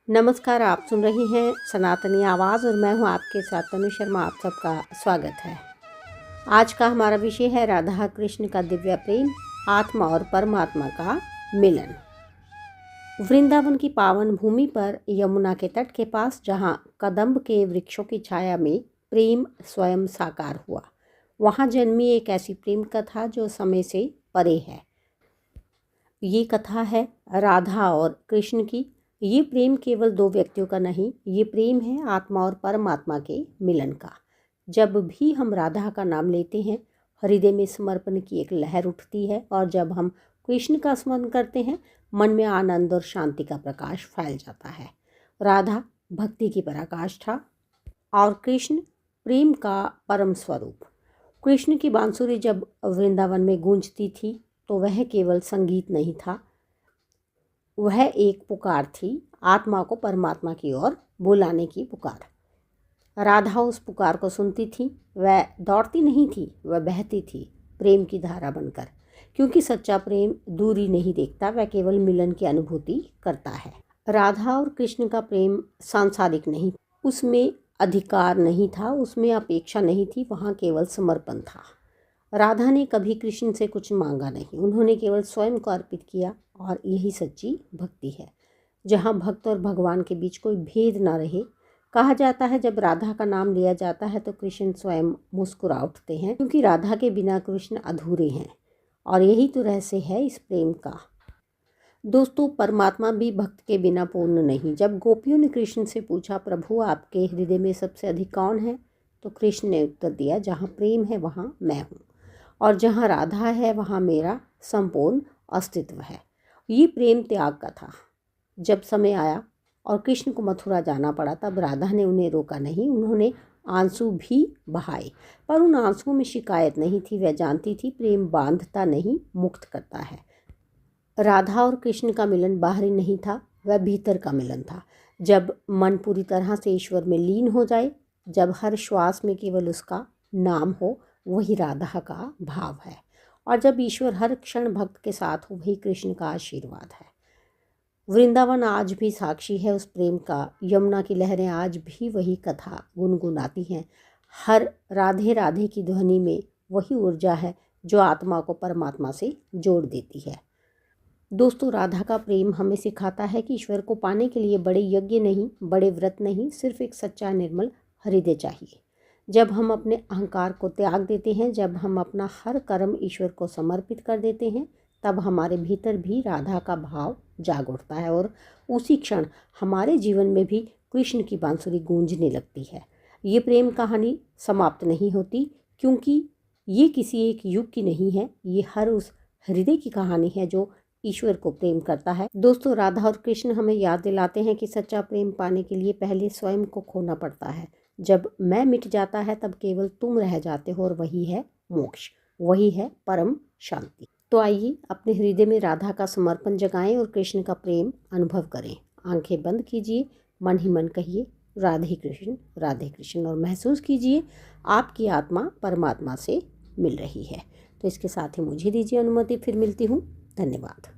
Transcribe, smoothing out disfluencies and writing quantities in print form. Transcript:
नमस्कार, आप सुन रही हैं सनातनी आवाज़ और मैं हूं आपके साथ तनु शर्मा। आप सबका स्वागत है। आज का हमारा विषय है राधा कृष्ण का दिव्य प्रेम, आत्मा और परमात्मा का मिलन। वृंदावन की पावन भूमि पर यमुना के तट के पास, जहां कदम्ब के वृक्षों की छाया में प्रेम स्वयं साकार हुआ, वहां जन्मी एक ऐसी प्रेम कथा जो समय से परे है। ये कथा है राधा और कृष्ण की। ये प्रेम केवल दो व्यक्तियों का नहीं, ये प्रेम है आत्मा और परमात्मा के मिलन का। जब भी हम राधा का नाम लेते हैं, हृदय में समर्पण की एक लहर उठती है, और जब हम कृष्ण का स्मरण करते हैं, मन में आनंद और शांति का प्रकाश फैल जाता है। राधा भक्ति की पराकाष्ठा और कृष्ण प्रेम का परम स्वरूप। कृष्ण की बांसुरी जब वृंदावन में गूंजती थी तो वह केवल संगीत नहीं था, वह एक पुकार थी, आत्मा को परमात्मा की ओर बुलाने की पुकार। राधा उस पुकार को सुनती थी। वह दौड़ती नहीं थी, वह बहती थी प्रेम की धारा बनकर, क्योंकि सच्चा प्रेम दूरी नहीं देखता, वह केवल मिलन की अनुभूति करता है। राधा और कृष्ण का प्रेम सांसारिक नहीं, उसमें अधिकार नहीं था, उसमें अपेक्षा नहीं थी, वहाँ केवल समर्पण था। राधा ने कभी कृष्ण से कुछ मांगा नहीं, उन्होंने केवल स्वयं को अर्पित किया, और यही सच्ची भक्ति है, जहाँ भक्त और भगवान के बीच कोई भेद ना रहे। कहा जाता है जब राधा का नाम लिया जाता है तो कृष्ण स्वयं मुस्कुरा उठते हैं, क्योंकि राधा के बिना कृष्ण अधूरे हैं, और यही तो रहस्य है इस प्रेम का। दोस्तों, परमात्मा भी भक्त के बिना पूर्ण नहीं। जब गोपियों ने कृष्ण से पूछा, प्रभु आपके हृदय में सबसे अधिक कौन है, तो कृष्ण ने उत्तर दिया, जहाँ प्रेम है वहाँ मैं हूँ, और जहाँ राधा है वहाँ मेरा संपूर्ण अस्तित्व है। ये प्रेम त्याग का था। जब समय आया और कृष्ण को मथुरा जाना पड़ा, तब राधा ने उन्हें रोका नहीं, उन्होंने आंसू भी बहाए, पर उन आंसुओं में शिकायत नहीं थी। वह जानती थी प्रेम बांधता नहीं, मुक्त करता है। राधा और कृष्ण का मिलन बाहरी नहीं था, वह भीतर का मिलन था। जब मन पूरी तरह से ईश्वर में लीन हो जाए, जब हर श्वास में केवल उसका नाम हो, वही राधा का भाव है। और जब ईश्वर हर क्षण भक्त के साथ हो, वही कृष्ण का आशीर्वाद है। वृंदावन आज भी साक्षी है उस प्रेम का। यमुना की लहरें आज भी वही कथा गुनगुनाती हैं। हर राधे राधे की ध्वनि में वही ऊर्जा है जो आत्मा को परमात्मा से जोड़ देती है। दोस्तों, राधा का प्रेम हमें सिखाता है कि ईश्वर को पाने के लिए बड़े यज्ञ नहीं, बड़े व्रत नहीं, सिर्फ एक सच्चा निर्मल हृदय चाहिए। जब हम अपने अहंकार को त्याग देते हैं, जब हम अपना हर कर्म ईश्वर को समर्पित कर देते हैं, तब हमारे भीतर भी राधा का भाव जाग उठता है, और उसी क्षण हमारे जीवन में भी कृष्ण की बांसुरी गूंजने लगती है। ये प्रेम कहानी समाप्त नहीं होती, क्योंकि ये किसी एक युग की नहीं है, ये हर उस हृदय की कहानी है जो ईश्वर को प्रेम करता है। दोस्तों, राधा और कृष्ण हमें याद दिलाते हैं कि सच्चा प्रेम पाने के लिए पहले स्वयं को खोना पड़ता है। जब मैं मिट जाता है, तब केवल तुम रह जाते हो, और वही है मोक्ष, वही है परम शांति। तो आइए अपने हृदय में राधा का समर्पण जगाएं और कृष्ण का प्रेम अनुभव करें। आंखें बंद कीजिए, मन ही मन कहिए राधे कृष्ण, और महसूस कीजिए आपकी आत्मा परमात्मा से मिल रही है। तो इसके साथ ही मुझे दीजिए अनुमति, फिर मिलती हूँ। धन्यवाद।